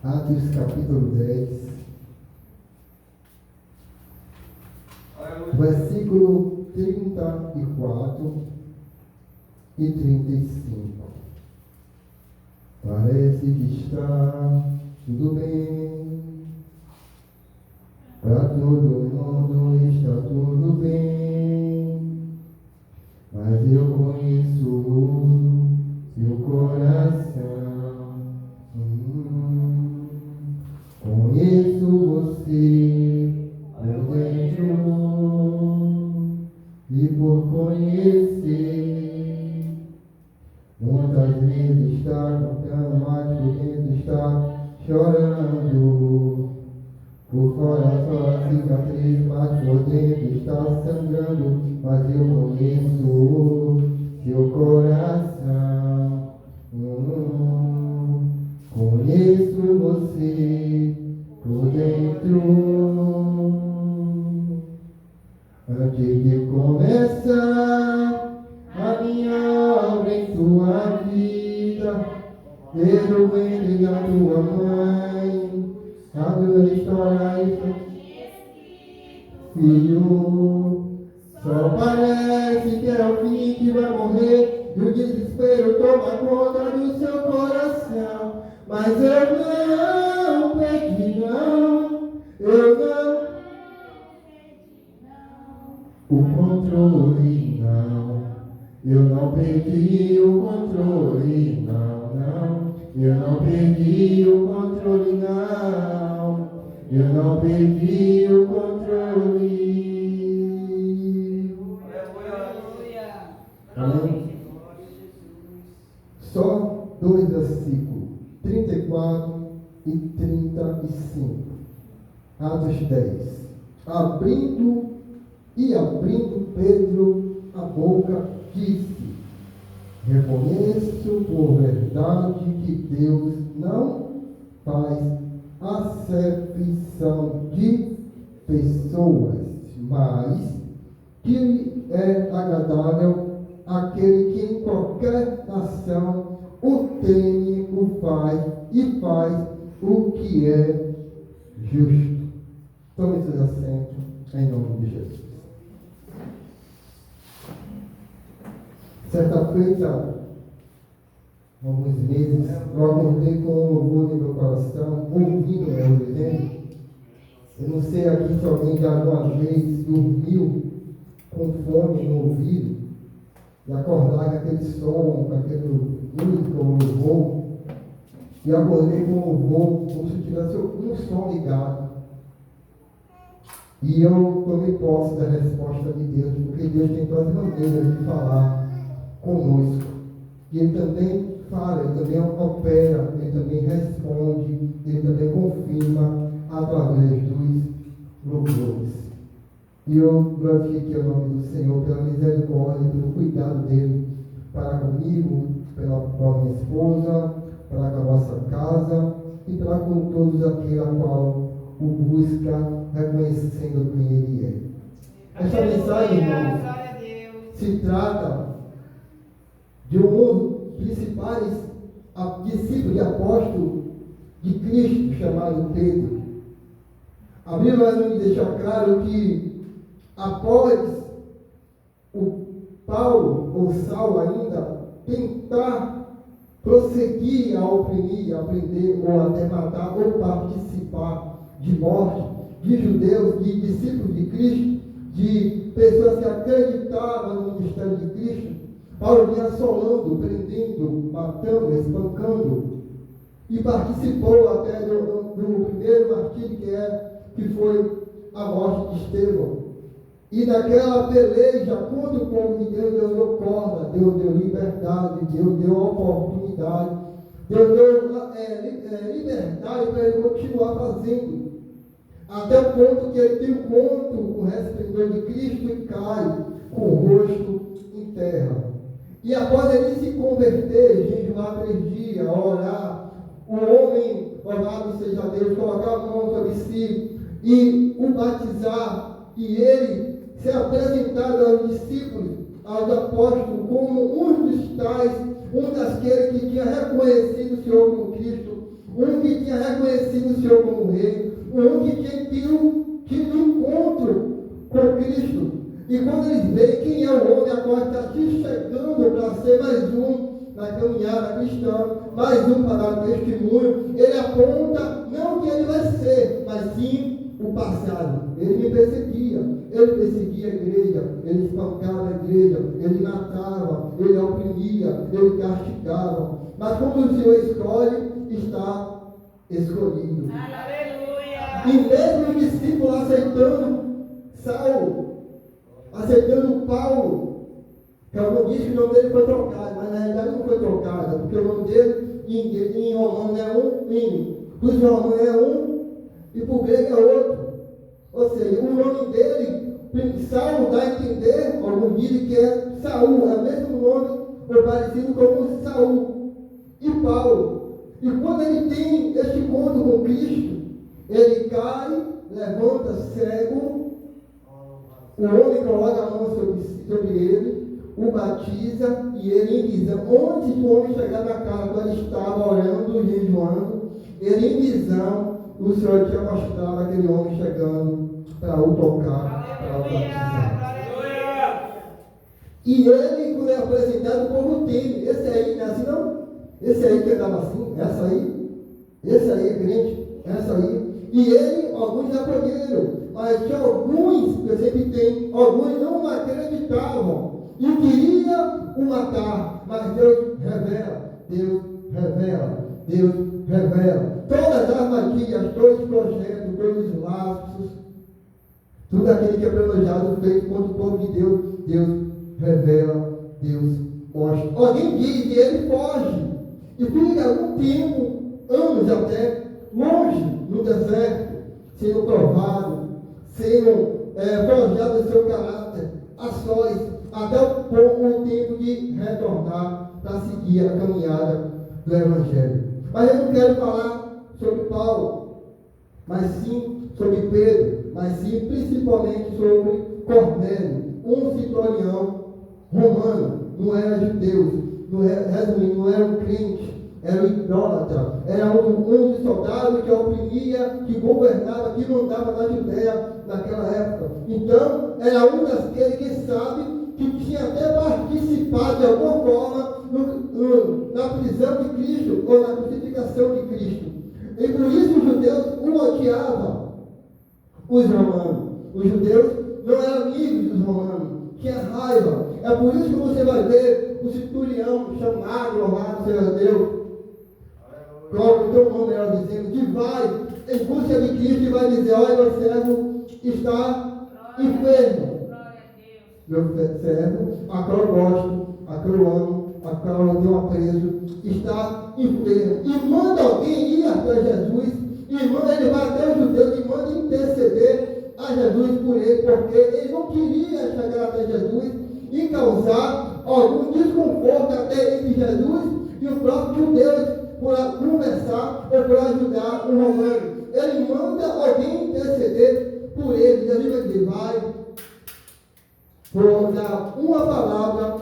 Atos capítulo 10, versículo 34 e 35. Parece que está tudo bem, para todo mundo está tudo bem, mas eu conheço seu coração. Conheço você por dentro, e por conhecer, muitas vezes está contando, mas por dentro está chorando. Por fora só cicatriz, mas por dentro está sangrando. Mas eu conheço seu coração. Conheço você por dentro. Antes de começar a minha obra em tua vida, desde o ventre da tua mãe, a tua história está filho. Só parece que é o fim que vai morrer, e o desespero toma conta do seu coração. Mas eu não perdi, não, eu não o controle, não. Eu não perdi o controle, não, não. Eu não perdi o controle, não. Eu não perdi o controle. Amém? Só 2 versículos, 34 e 35. Atos 10. Abrindo Pedro a boca, disse: reconheço por verdade que Deus não faz acepção de pessoas, mas que é agradável aquele que em qualquer nação o teme, o faz e faz o que é justo. Tome seus assentos em nome de Jesus. Certa feita, alguns meses, eu acordei com um louvor no meu coração, ouvindo eu dizendo. Eu não sei aqui se alguém já alguma vez dormiu com fone no ouvido e acordar com aquele som, com aquele único louvor, e acordei com o louvor como se tivesse um som ligado. E eu tomei posse da resposta de Deus, porque Deus tem todas as maneiras de falar conosco. E Ele também fala, Ele também opera, Ele também responde, Ele também confirma através dos louvores. E eu glorifiquei o nome do Senhor pela misericórdia, pelo cuidado dEle para comigo, com a minha esposa, para com a nossa casa e para com todos aqueles a qual o busca, reconhecendo quem Ele é. Esta mensagem, irmãos, se trata de um dos principais discípulos e apóstolos de Cristo, chamado Pedro. A Bíblia vai nos deixar claro que após o Paulo, ou Saulo ainda, tentar prosseguir a oprimir, a prender, ou até matar, ou participar de morte de judeus, de discípulos de Cristo, de pessoas que acreditavam no ministério de Cristo, Paulo vinha assolando, prendendo, matando, espancando, e participou até do primeiro martírio que foi a morte de Estevão. E naquela peleja contra o povo de Deus, Deus deu corda, Deus deu liberdade, Deus deu oportunidade, Deus deu liberdade para ele continuar fazendo. Até o ponto que ele tem um encontro com o resplendor de Cristo e cai com o rosto em terra. E após ele se converter, jejuar 3 dias, orar, o homem, louvado seja Deus, colocar a mão sobre si e o batizar, e ele se apresentar aos discípulos, aos apóstolos, como um dos tais, um daqueles que tinha reconhecido o Senhor como Cristo, um que tinha reconhecido o Senhor como rei, um que tinha tido um encontro com Cristo. E quando eles veem quem é o homem agora que está se chegando para ser mais um na caminhada cristã, mais um para dar testemunho, ele aponta não o que ele vai ser, mas sim o passado. Ele me perseguia, ele perseguia a igreja, ele espancava a igreja, ele matava, ele oprimia, ele castigava. Mas quando o Senhor escolhe, está escolhido. Aleluia! E mesmo os discípulos aceitando Saulo, aceitando Paulo, Calvino diz que o nome dele foi trocado, mas na realidade não foi trocado, porque o nome dele em romano é um, dos romanos é um, e para o grego é outro. Ou seja, o nome dele, Saulo, dá a entender, alguns dizem que é Saul, é o mesmo nome, ou parecido com Saul e Paulo. E quando ele tem este encontro com Cristo, ele cai, levanta cego, o homem coloca a mão sobre ele, o batiza e ele em visão. Antes do homem chegar na casa, quando ele estava orando, jejuando, ele em visão, o Senhor tinha mostrado aquele homem chegando para o tocar, para o batizar. E ele, quando é apresentado, o povo teme. Esse aí, não é assim não? Esse aí que andava assim, essa aí, esse aí é crente, essa aí. E ele, alguns acolheram, mas tinha alguns, que sempre tem, alguns não acreditavam e queriam o matar. Mas Deus revela, Deus revela, Deus revela. Todas as armadilhas, todos os projetos, todos os laços, tudo aquilo que é planejado, feito contra o povo de Deus, Deus revela, Deus mostra. Alguém diz e ele foge. E fica algum tempo, anos até, longe, no deserto, sendo provado, sendo forjado o seu caráter, a sós, até o tempo de retornar para seguir a caminhada do Evangelho. Mas eu não quero falar sobre Paulo, mas sim sobre Pedro, mas sim principalmente sobre Cornélio, um centurião romano, não era judeu, não era um crente, era um idólatra, era um dos soldados que oprimia, que governava, que mandava na Judéia naquela época. Então, era um daqueles que sabe que tinha até participado de alguma forma na prisão de Cristo ou na crucificação de Cristo. E por isso os judeus o odiavam, os romanos. Os judeus não eram amigos dos romanos, tinha raiva. É por isso que você vai ver o centurião chamado, louvado seja Deus, coloca o teu nome ela dizendo que vai em busca de Cristo e vai dizer: olha, meu servo está enfermo. Meu servo, a qual eu gosto, a qual eu amo, a qual eu tenho apreço, está enfermo. E manda alguém ir até Jesus, e ele vai até os judeus e manda interceder a Jesus por ele, porque ele não queria chegar até Jesus e causar algum desconforto até entre Jesus e o próprio judeu, por conversar ou por ajudar o romano. Ele manda alguém interceder por ele. Ele vai dar uma palavra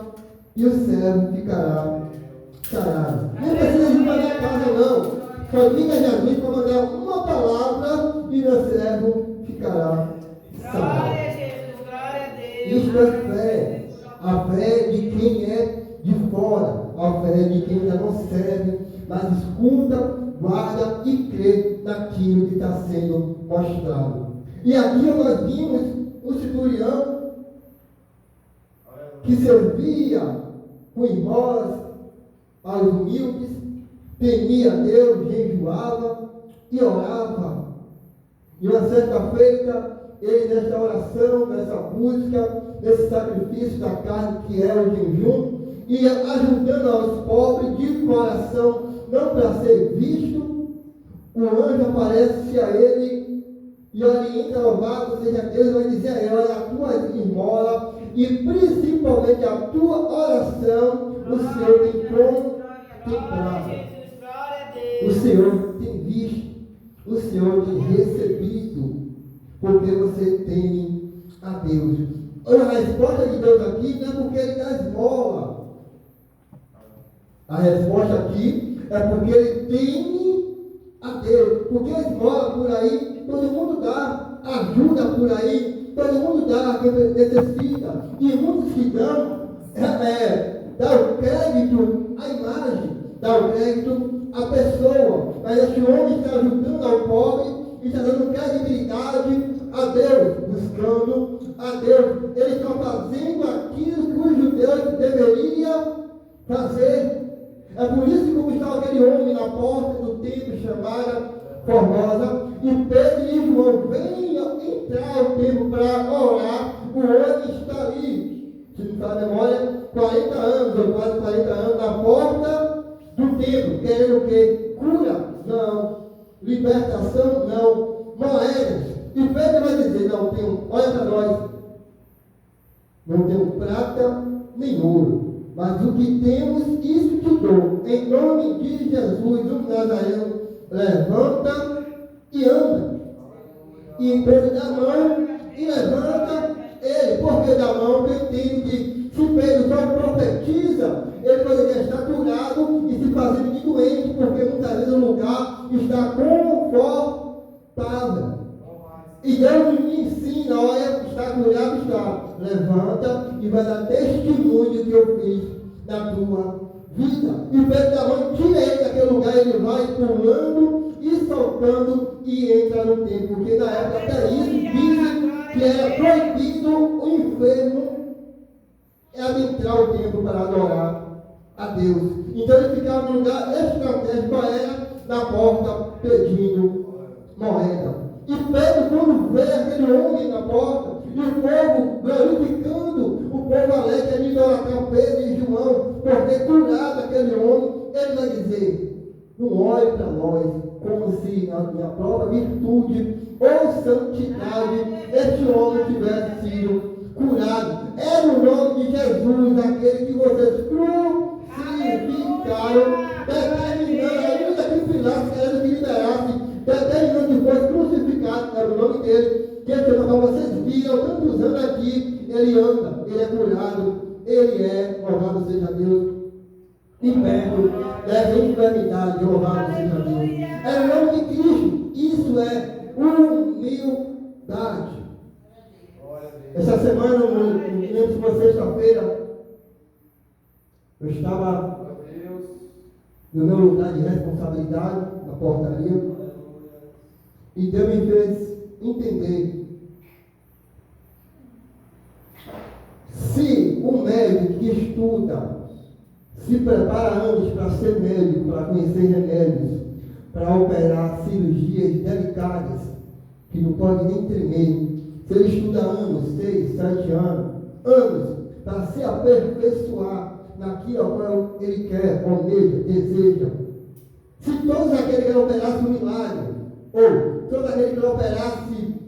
e o servo ficará sarado. Não precisa ir para a casa não. Só liga Jesus para mandar uma palavra e o servo ficará sarado. Isso é fé. A fé de quem é de fora. A fé de quem ainda não serve, mas escuta, guarda e crê naquilo que está sendo mostrado. E aqui nós vimos o centurião que servia com esmolas aos humildes, temia a Deus, jejuava e orava. E uma certa feita, ele nesta oração, nessa busca, nesse sacrifício da carne que era o jejum, e ajudando aos pobres de coração, não para ser visto, o anjo aparece a ele e orienta, louvado seja Deus, vai dizer a ela: a tua esmola e principalmente a tua oração, o Senhor tem contemplado, o Senhor tem visto, o Senhor tem recebido, porque você tem a Deus. A resposta de Deus aqui não é porque ele dá esmola. A resposta aqui é porque ele teme Deus, porque esmola por aí, todo mundo dá, ajuda por aí, todo mundo dá quem necessita, e muitos que dão, dá o crédito à imagem, dá o crédito à pessoa, mas este homem está ajudando ao pobre, e está dando credibilidade a Deus, buscando a Deus. Ele está fazendo aquilo que os judeus deveriam fazer. É por isso que como estava aquele homem na porta do templo chamada Formosa, e Pedro e João venham entrar ao templo para orar, o homem está ali, se não está a memória, 40 anos, ou quase 40 anos, na porta do templo, querendo o quê? Cura? Não. Libertação? Não. Moedas. E Pedro vai dizer, não tenho, olha para nós, não tenho prata nem ouro, mas o que temos, isso te dou. Em nome de Jesus, o Nazareno, levanta e anda. E Pedro dá a mão e levanta ele. Por que dá a mão? Porque entende que se Pedro só profetiza, ele poderia estar curado e se fazendo de doente, porque muitas vezes o lugar está confortável. E Deus me ensina, olha, está curado, está. Levanta e vai dar testemunho que eu fiz na tua vida. E Pedro da mão, tira ele daquele lugar, ele vai pulando e saltando e entra no templo. Porque na época até isso dizem que era proibido o enfermo adentrar o templo para adorar a Deus. Então ele ficava no lugar estratégico, era na porta pedindo moeda. E Pedro, quando vê aquele homem na porta, e o povo glorificando, o povo alegre de idolatrar Pedro e João, por ter curado aquele homem, ele vai dizer, não olhe para nós, como se na minha própria virtude ou santidade, este homem tivesse sido curado. Era o nome de Jesus, aquele que vocês crucificaram, determinando, ainda que Pilatos querendo que liberasse, determinando que fosse crucificado, era o nome dele, que ele falou, vocês viram, tantos anos aqui, ele anda, ele é curado, ele é, louvado seja Deus, liberto dessa enfermidade, louvado seja Deus. É o nome de Cristo, isso é humildade. Essa semana, não lembro se foi sexta-feira, eu estava no meu lugar de responsabilidade, na portaria, e Deus me fez entender. Se o médico que estuda, se prepara antes para ser médico, para conhecer remédios, para operar cirurgias delicadas, que não pode nem tremer, se ele estuda anos, 6, 7 anos, para se aperfeiçoar naquilo ao qual ele quer, almeja, deseja. Se todos aqueles que operassem um milagre, ou todos aqueles que operassem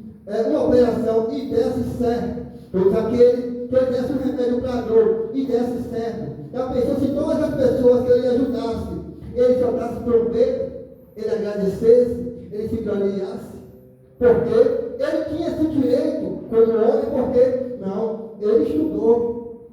uma operação e desse certo, todos aqueles que ele desse um remédio para a dor e desse certo, já pensou se todas as pessoas que ele ajudasse, ele soltasse trombeta, ele agradecesse, ele se gloriasse, porque ele tinha esse direito como homem, porque não, ele estudou,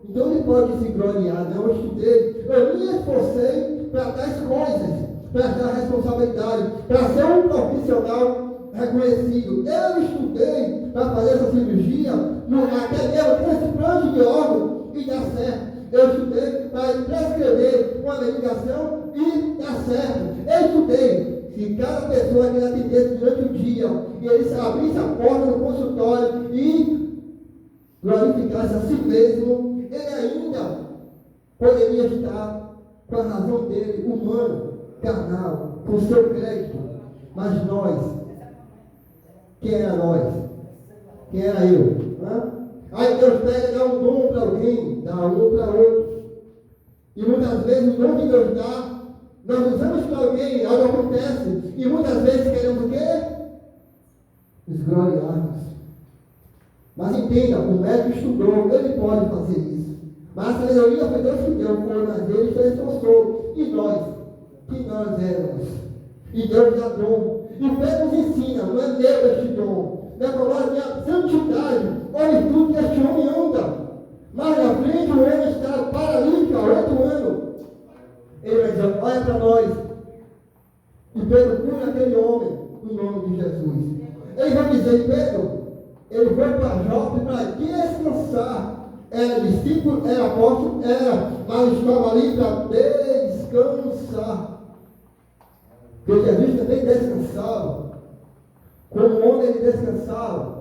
então ele pode se gloriar, não, eu estudei, eu me esforcei para tais coisas, para essa responsabilidade, para ser um profissional reconhecido. Eu estudei para fazer essa cirurgia, até mesmo transplante de órgão e dá certo. Eu estudei para prescrever uma medicação e dá certo. Eu estudei. Se cada pessoa que ele atendesse durante o dia, e ele abrisse a porta do consultório e glorificasse a si mesmo, ele ainda poderia estar com a razão dele, humana, carnal, com seu crédito. Mas nós, quem era nós? Quem era eu? Aí Deus pega e dá um dom para alguém, dá um para outro. E muitas vezes o dom que Deus dá, nós usamos para alguém, algo acontece, e muitas vezes queremos o quê? Nos gloriarmos. Mas entenda, o médico estudou, ele pode fazer isso. Mas a sabedoria foi Deus que deu, foi, mas ele se esforçou. E nós? Que nós éramos? E Deus dá dom. E Pedro nos ensina, não é meu este dom, não é palavra de santidade, olha tudo que este homem anda. Mas na frente o homem está paralítico há 8 anos. Ele vai dizer, olha para nós, E Pedro cura aquele homem, no nome de Jesus. Eles vão dizer, Pedro, ele foi para Jope para descansar. Era discípulo, era apóstolo, era, mas estava ali para descansar. Porque Jesus também descansava. Como homem ele descansava.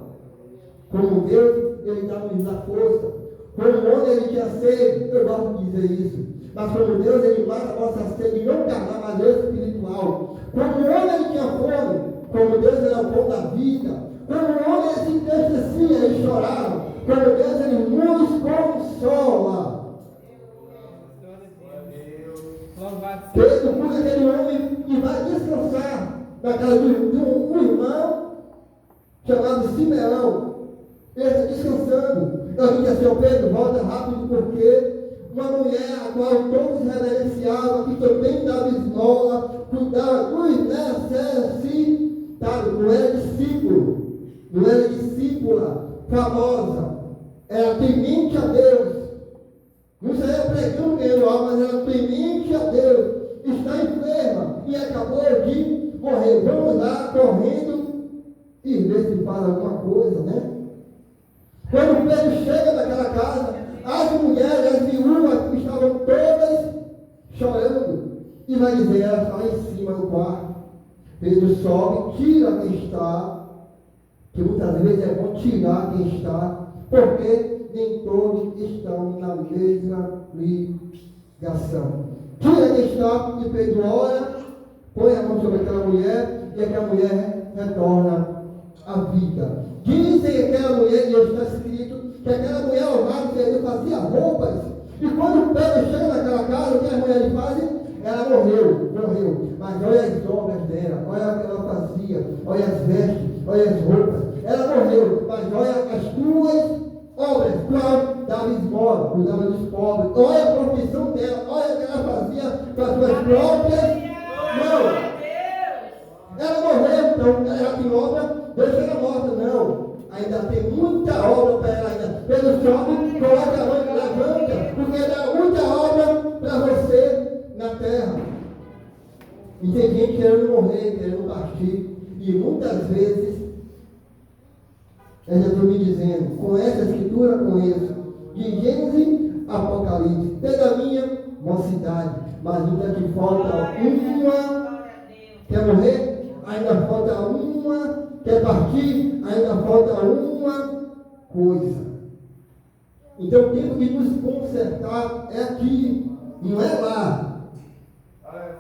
Como Deus, ele nos dá força. Como homem ele tinha sede. Eu gosto de dizer isso. Mas como Deus, ele mata a nossa sede, não carnal, mas espiritual. Como homem ele tinha fome. Como Deus era o pão da vida. Como homem ele se entristecia, ele chorava. Como Deus, ele nos consola. Pedro cura aquele homem e vai descansar na casa de um irmão chamado Simeão. Ele está descansando. Eu disse assim, Pedro, volta rápido, porque uma mulher a qual todos reverenciavam, que também dava esmola, cuidava dos necessitados, não era discípulo, não era discípula famosa, era temente a Deus. Não saía pregando ganhando alma, mas era temente a Deus. Está enferma e acabou de morrer. Vamos lá, correndo, e ver se faz alguma coisa, né? Quando Pedro chega naquela casa, as mulheres, as viúvas, estavam todas chorando. E vai dizer, ela está lá em cima do quarto. Pedro sobe, tira quem está, que muitas vezes é bom tirar quem está, porque nem todos estão na mesma ligação. Tira quem está, e Pedro ora, põe a mão sobre aquela mulher, e aquela mulher retorna à vida. Dizem que aquela mulher, e está escrito, que aquela mulher orava, que ele fazia roupas, e quando Pedro chega naquela casa, o que as mulheres fazem? Ela morreu. Mas olha as obras dela, olha o que ela fazia, olha as vestes, olha as roupas. Ela morreu, mas olha as tuas obras, qual dava esmola, cuidava dos pobres. Olha a profissão dela, olha o que ela fazia com as suas próprias mãos. Ela morreu, então ela tem obra, deixa ela morta, não. Ainda tem muita obra para ela ainda. Pelo sobe, coloca a mão e levanta, porque dá muita obra para você na terra. E tem gente querendo morrer, querendo partir. E muitas vezes, eu já estou me dizendo, com essa escritura conheço, de Gênesis Apocalipse, desde a minha mocidade, mas ainda que falta uma, quer morrer? Ainda falta uma, quer partir? Ainda falta uma coisa. Então o tempo de nos consertar é aqui, não é lá.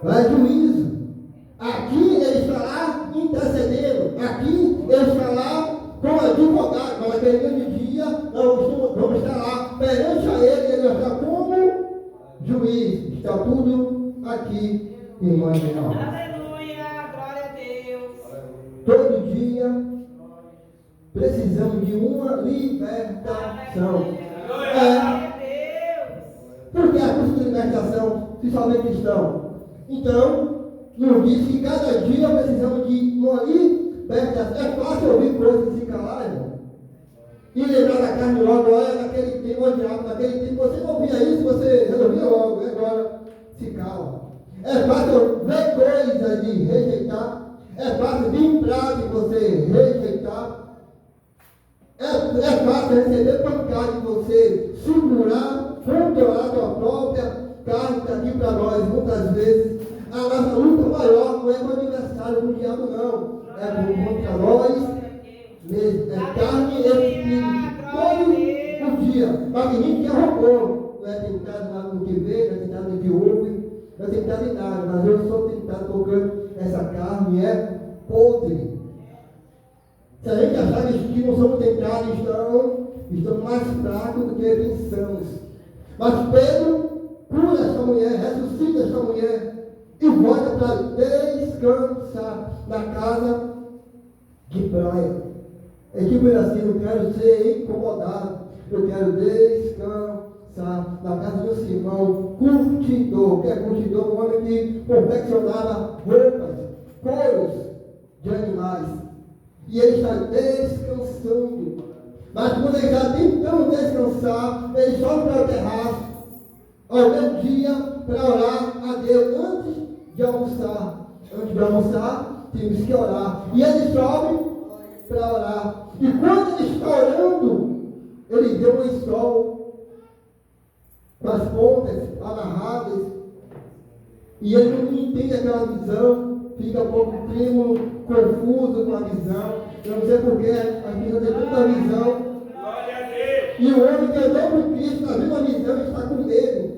Lá é juízo. Aqui ele está lá intercedendo. Aqui ele está lá como advogado. Mas naquele grande dia nós vamos estar lá perante a ele. Ele vai estar como juiz. Está tudo aqui em Emmanuel. Aleluia, glória a Deus. Todo dia precisamos de uma libertação. Glória a Deus. Por que a busca de libertação se somente cristão? Então, nos diz que cada dia precisamos de uma libertação. É fácil ouvir coisas e se calar, irmão. E lembrar da carne logo, olha, naquele tempo, naquele tempo, você não ouvia isso, você resolvia logo, e agora se cala. É fácil ver coisas de rejeitar. É fácil vir prazo de você rejeitar. É fácil receber pancada de você segurar, controlar a tua própria carne, que aqui para nós, muitas vezes, a nossa luta maior não é com o aniversário do diabo, não. É contra nós mesmo. É carne e espírito. Todo o dia. Mas tem gente que arrogou. Não é tentado nada no que vê, não é tentado no que ouve, não é tentado em nada. Mas eu sou tentado porque essa carne é podre. Se a gente achar que não somos tentados, estamos mais fracos do que pensamos. Mas Pedro cura essa mulher, ressuscita essa mulher e volta para descansar na casa de praia. É tipo assim, eu quero ser incomodado, eu quero descansar na casa do Simão, curtidor. Que é curtidor? Um homem que confeccionava roupas, couros de animais. E ele está descansando. Mas quando ele está tentando descansar, ele sobe para o terraço, ao meio-dia, para orar a Deus antes de almoçar. antes de almoçar, temos que orar. E ele sobe para orar. E quando ele está orando, ele vê um lençol com as pontas amarradas. E ele não entende aquela visão, fica um pouco trêmulo, confuso com a visão. Eu não sei porquê, as pessoas têm tanta visão. E o homem que andou com Cristo, na mesma visão, está com medo.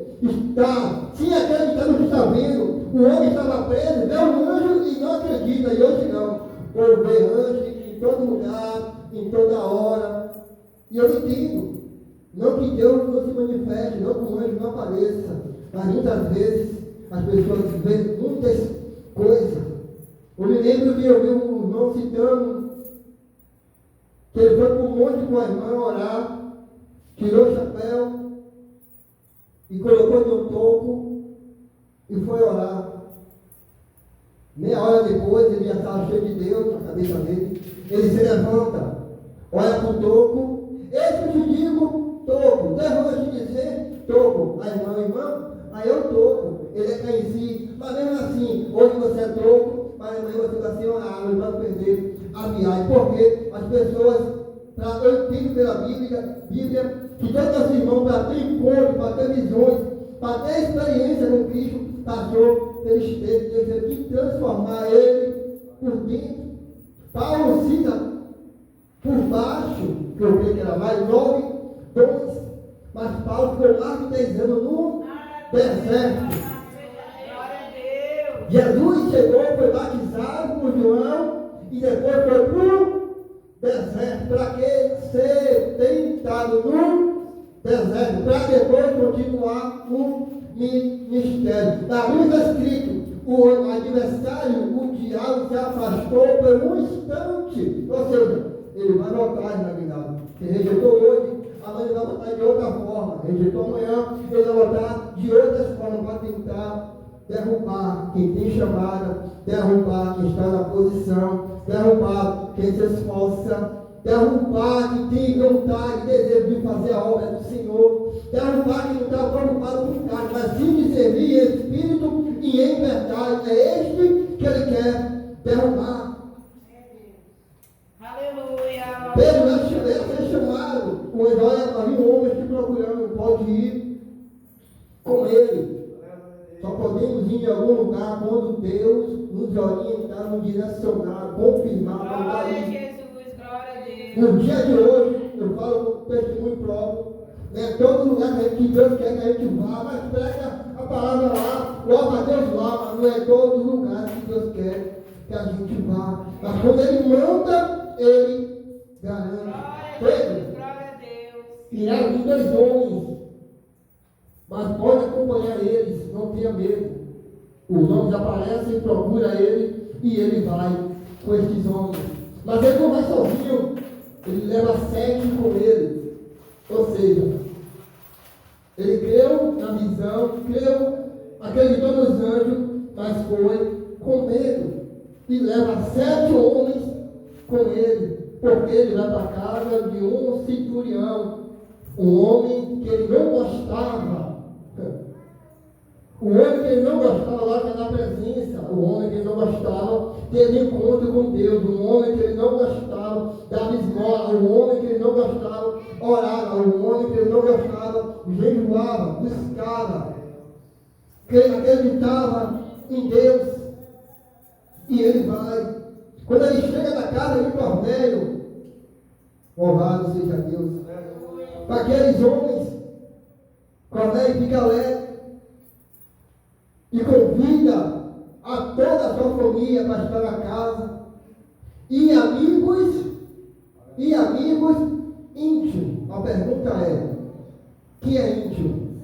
Tinha acreditado no que está vendo. O homem estava preso, vê um anjo e não acredita. E hoje não. Ou vê anjo em todo lugar, em toda hora. E eu entendo. Não que Deus não se manifeste, não que o anjo não apareça. Mas muitas vezes as pessoas veem muitas coisas. Eu me lembro que eu vi um irmão citando que ele foi para um monte com a irmã orar, tirou o chapéu e colocou em um toco e foi orar. Meia hora depois, ele já estava cheio de Deus na cabeça dele. Ele se levanta, olha para o toco. Eu te digo, toco. Devo te dizer, toco. A irmã, aí eu toco. Ele é em si. Mas mesmo assim, hoje você é toco, mas amanhã você vai ser orado, vai perder a viagem. Porque as pessoas, eu entendo pela Bíblia, que todos os irmãos, para ter encontro, para ter visões, para ter experiência com Cristo, passou pelo Espírito, Deus teve que transformar ele por dentro. Paulo cita por baixo, que eu creio que era mais 9, 2, mas Paulo ficou mais de 10 anos no deserto. Jesus chegou, foi batizado por João e depois foi para o deserto. Para que ser tentado no deserto? Para depois continuar o ministério. Na Bíblia está escrito: o adversário, o diabo, se afastou por um instante. Ou seja, ele vai voltar na verdade. Ele rejeitou hoje, amanhã ele vai voltar de outra forma. Rejeitou amanhã, ele vai voltar de outras formas para tentar derrubar quem tem chamada, derrubar quem está na posição, derrubar quem se esforça, derrubar quem tem vontade, desejo de fazer a obra do Senhor, derrubar quem não está preocupado com carne, mas sim de servir em espírito e em verdade. É este que ele quer derrubar. Aleluia. Pedro vai ser chamado. O herói havia um homem te procurando, pode ir com ele. Só podemos ir em algum lugar quando Deus nos orientar, nos direcionar, confirmar, mandar Glória a ir. Jesus, glória a Deus. No dia de hoje, eu falo com testemunho próprio, né? Todo lugar que Deus quer que a gente vá, mas prega a palavra lá, louva a Deus lá, mas não é todo lugar que Deus quer que a gente vá. Mas quando Ele manda, Ele garante. Glória a Jesus, Pedro, glória a Deus. irá vir 2 homens, mas pode acompanhar eles, não tenha medo. Os homens aparecem, procura ele e ele vai com estes homens. Mas ele não vai sozinho, ele leva 7 com ele. Ou seja, ele creu na visão, acreditou nos anjos, mas foi com medo. E leva 7 homens com ele, porque ele vai para a casa de um centurião, um homem que ele não gostava. O homem que ele não gostava lá na presença, o homem que ele não gostava teve encontro com Deus, o homem que ele não gostava dava esmola, o homem que ele não gostava orava, o homem que ele não gostava jejuava, buscava, que ele acreditava em Deus. E ele vai. Quando ele chega na casa de Cornélio, louvado seja Deus, para aqueles homens, Cornélio fica alegre e convida a toda a sua família para estar na casa, e amigos íntimos. A pergunta é: quem é íntimo?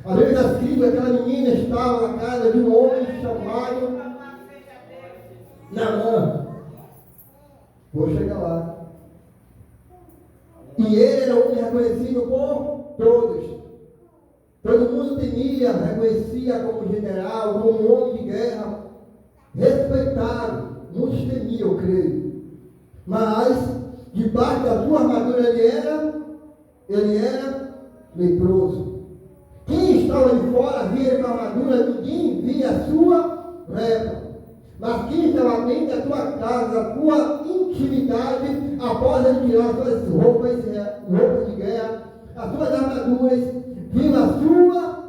A Bíblia está escrito que aquela menina estava na casa de um homem chamado Naamã. Vou chegar lá. E ele era um homem reconhecido por todos. Todo mundo temia, reconhecia como general, como homem de guerra, respeitado. Muitos temiam, eu creio. Mas, debaixo da sua armadura, ele era leproso. Quem estava de fora via a armadura, ninguém via a sua lepra. alguém da tua casa, da tua intimidade, após ele tirar as suas roupas de guerra, as suas armaduras, viu a sua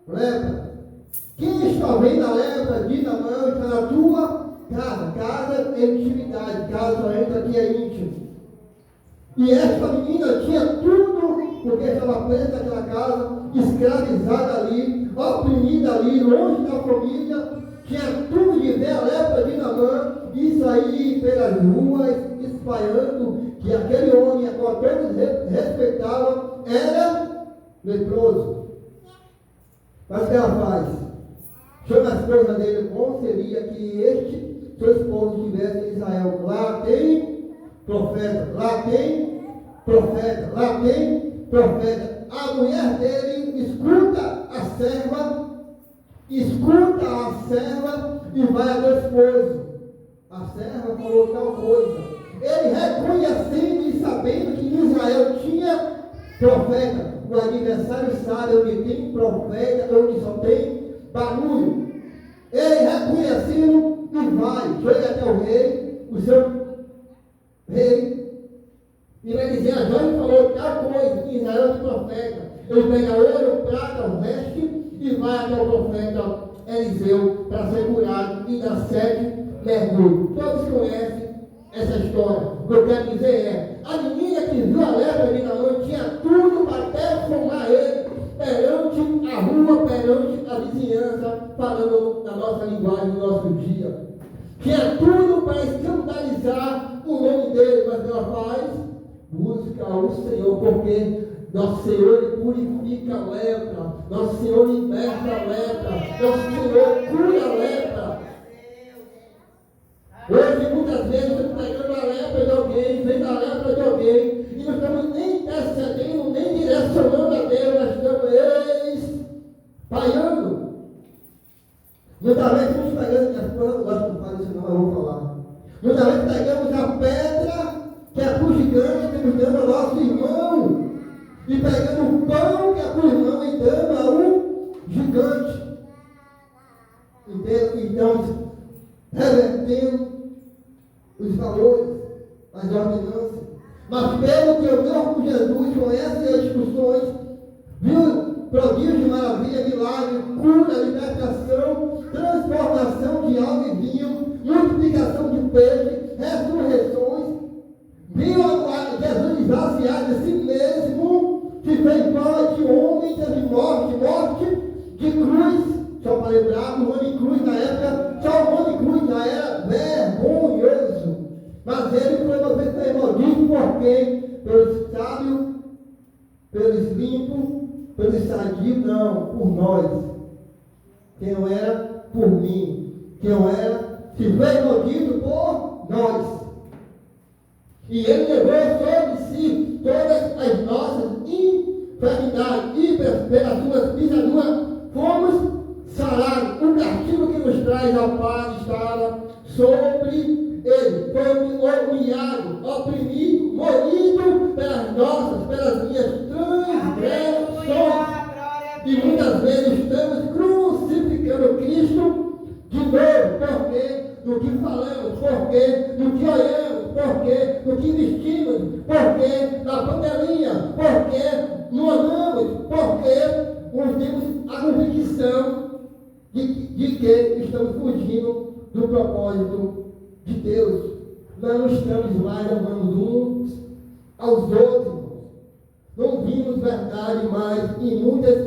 lepra. Quem está vendo a lepra de Naamã está na tua casa. Casa é intimidade, casa só entra aqui é íntimo. E esta menina tinha tudo, porque estava presa naquela casa, escravizada ali, oprimida ali, longe da família, tinha tudo de ver a lepra de Naamã, e sair pelas ruas, espalhando que aquele homem, a qual todos respeitavam, era leproso. Mas o que ela faz? Chama a esposa dele, bom seria que este seu esposo estivesse em Israel. Lá tem profeta, lá tem profeta, lá tem profeta. A mulher dele escuta a serva e vai ao esposo. A serva falou tal coisa. Ele reconhecendo e sabendo que em Israel tinha profeta. O adversário sabe onde tem profeta, onde só tem barulho. Ele reconhecendo e vai. Chega até o rei, o seu rei, e vai dizer: a Joia falou tal coisa, que Israel tem profeta. Ele pega ouro, prata, o resto, e vai até o profeta Eliseu para ser curado e dar 7 mergulhos. Todos conhecem essa história. O que eu quero dizer é: a menina que viu a lepra de Naamã tinha tudo para transformar ele perante a rua, perante a vizinhança, falando na nossa linguagem, no nosso dia. Tinha tudo para escandalizar o nome dele, mas ela faz: busca o Senhor, porque nosso Senhor purifica a lepra, nosso Senhor liberta a lepra, nosso Senhor cura a lepra. Hoje, muitas vezes, estamos pegando a lepra de alguém, vendo a lepra de alguém, e não estamos nem intercedendo, nem direcionando a Deus, nós estamos espalhando. Muitas vezes estamos pegando, as pessoas não gostam de falar isso, não, eu vou falar. Muitas vezes pegamos a pedra que é para o gigante, que nos dando ao nosso irmão, e pegando o pão que é para o irmão e dando ao gigante. Então, revertendo os valores, as ordenanças. Mas pelo que eu dou com Jesus, conhece as discussões, viu prodígio de maravilha, milagre, cura, libertação, transformação de água e vinho, multiplicação de peixe, ressurreições, viu Jesus esvaziar de si mesmo, que fez fala de homem, de morte de cruz. Só para lembrar, o nome cruz na época, só o nome cruz já era vergonhoso. Mas ele foi uma vez maldito por quem? Pelos sábios, pelos limpos, pelos sadios, não, por nós. Quem não era por mim, quem não era, se fez maldito por nós. E ele levou sobre si todas as nossas enfermidades, e pelas suas pisaduras fomos sarados. O castigo que nos traz a paz estava sobre ele. Foi humilhado, oprimido, moído pelas minhas transgressões. E muitas vezes estamos crucificando Cristo de novo. Por quê? Do que falamos, por quê? Do que olhamos, por quê? Do que vestimos, por quê? Da panelinha, por quê? Não amamos, por quê? Temos a convicção de que estamos fugindo do propósito de Deus. Não estamos mais amando uns aos outros. Não vimos verdade mais em muitas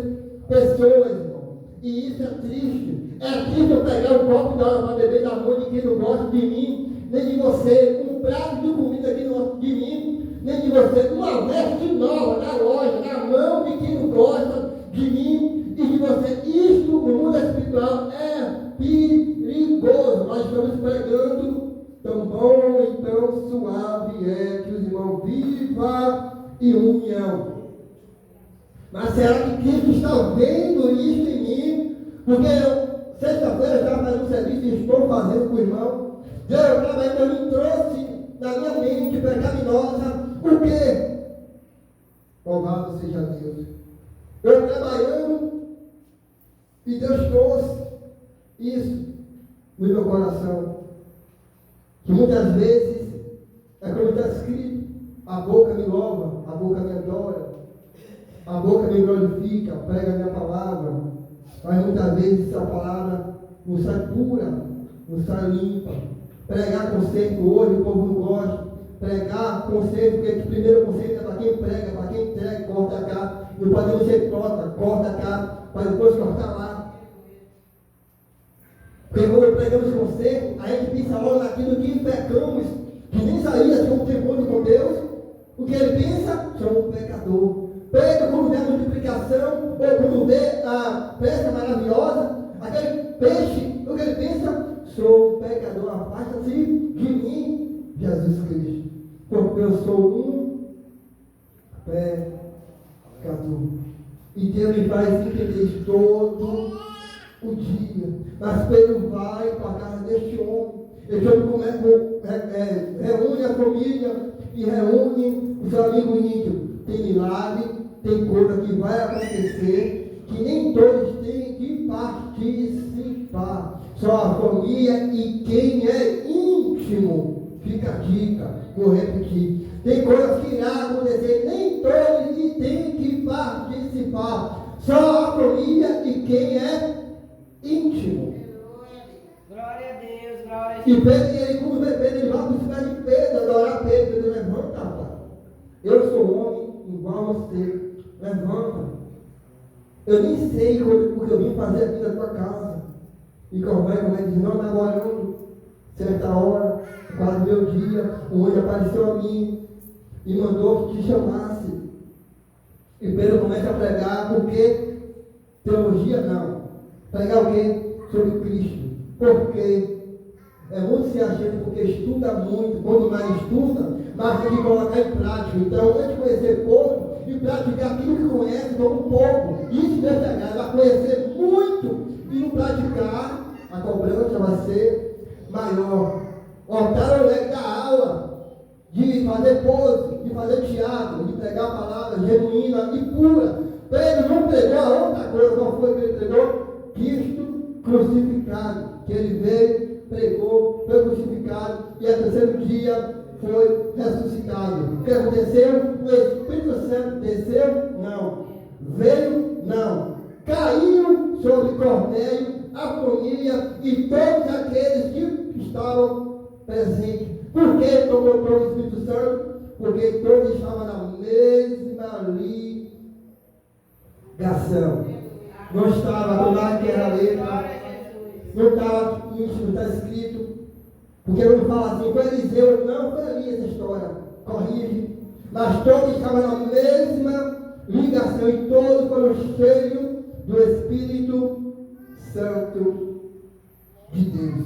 pessoas, irmão. E isso é triste. É triste eu pegar um copo d'água para beber da mão de quem não gosta de mim, nem de você, um prato de comida que não gosta de mim, nem de você, uma veste nova na loja, na mão de quem não gosta de mim e de você. Isto no mundo espiritual é perigoso. Nós estamos pregando tão bom e tão suave é que os irmãos vivam em união. Mas será que Cristo está vendo isso em mim? Porque sexta-feira eu estava fazendo um serviço e estou fazendo com o irmão. Deus ainda me trouxe na minha mente pecaminosa. Por quê? Louvado seja Deus. Eu trabalhando e Deus trouxe isso no meu coração. que muitas vezes é como está escrito: a boca me louva, a boca me adora, a boca me glorifica, prega a minha palavra. Mas muitas vezes essa palavra não sai pura, não sai limpa. Pregar conceito hoje o povo não gosta. Pregar conceito, porque o primeiro conceito é para quem prega, para quem entrega, corta cá. Não podemos ser corta cá, para depois cortar lá. Porque quando pregamos conceito, a gente pensa logo naquilo que pecamos. Que nem Isaías, como tem conta com Deus, o que ele pensa? Sou um pecador. Pega quando vê a multiplicação, ou quando vê a pesca maravilhosa, aquele peixe, o que ele pensa? Sou um pecador, afasta-se de mim, Jesus Cristo, porque eu sou um pecador. E Deus me faz entender isso todo o dia. Mas Pedro vai para a casa deste homem. Este homem reúne a família e reúne os amigos íntimos. Tem milagre, tem coisa que vai acontecer, que nem todos têm que participar. Só a família e quem é íntimo. Fica a dica, vou repetir. Tem coisas que irão acontecer, nem todos que têm que participar. Só a família e quem é íntimo. Glória a Deus, glória a E Deus. Pedro, ele, como vê Pedro, ele vai buscar de Pedro, adorar Pedro. Pedro, levanta, rapaz. Eu sou homem igual a você. Levanta. Eu nem sei porque eu vim fazer aqui na tua casa. E conversa, como é que diz, não está orando. Certa hora, quase meu dia, o anjo apareceu a mim e mandou que te chamasse. E Pedro começa a pregar, porque teologia não. Pregar o quê? Sobre Cristo. Porque é muito se achando, porque estuda muito, quanto mais estuda, mais tem que colocar em prática. Então, antes de conhecer pouco e praticar aquilo que conhece, como pouco. Isso Deus te agrada, vai conhecer muito e não praticar, a cobrança vai ser maior. Optar o leque da aula, de fazer pose, de fazer teatro, de pregar a palavra genuína e pura. Pedro não pregou a outra coisa, qual foi que ele pregou? Cristo crucificado. Que ele veio, pregou, foi crucificado e ao terceiro dia foi ressuscitado. O que aconteceu? O Espírito Santo desceu? Não. Veio? Não. Caiu sobre Cornélio, a família e todos aqueles que estavam presentes. Por que tomou o Espírito Santo? Porque todos estavam na mesma ligação. Não estava do lado que era a letra. Não estava, não está escrito. Porque não fala assim, foi Eliseu. Não, foi ali essa história. Corrige. Mas todos estavam na mesma ligação e todos foram cheios do Espírito Santo de Deus.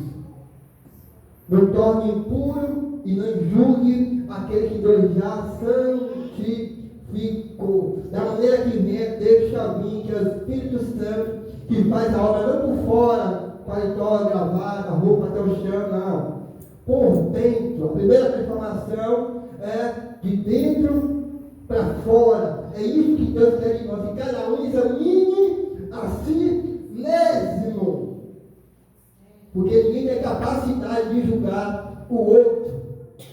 Não torne impuro e não julgue aquele que Deus já santificou. Da maneira que vem, deixa vir, que é o Espírito Santo que faz a obra não por fora, paletó, gravata, roupa até o chão, não. Por dentro. A primeira transformação é de dentro para fora. É isso que Deus quer de nós. Que cada um examine a si mesmo. Porque ninguém tem capacidade de julgar o outro.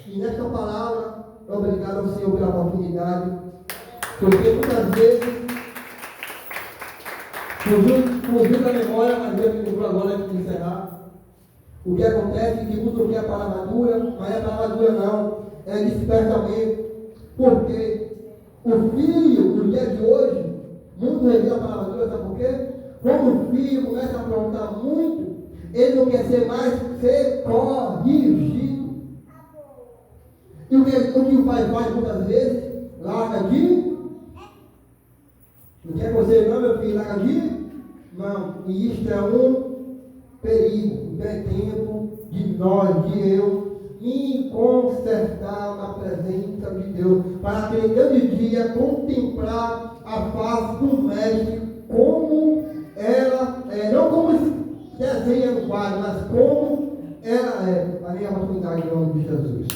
E nesta palavra, obrigado ao Senhor pela oportunidade. Porque muitas vezes fugiu da memória, mas Deus me lembrou agora de encerrar. O que acontece é que muitos querem a palavra dura, mas a palavra dura não, é despertamento. Porque o filho, no dia de hoje, muitos reviram a palavra dura, sabe por quê? Quando o filho começa a aprontar muito, ele não quer ser mais ser corrigido. E o que o pai faz muitas vezes? Larga de. Não quer você não, meu filho, larga de. Não. E isto é um perigo, é tempo de nós, de eu, me consertar na presença de Deus, para que em grande dia contemplar a face do Mestre, como ela é, não como desenha no quadro, mas como ela é. A minha oportunidade em nome de Jesus.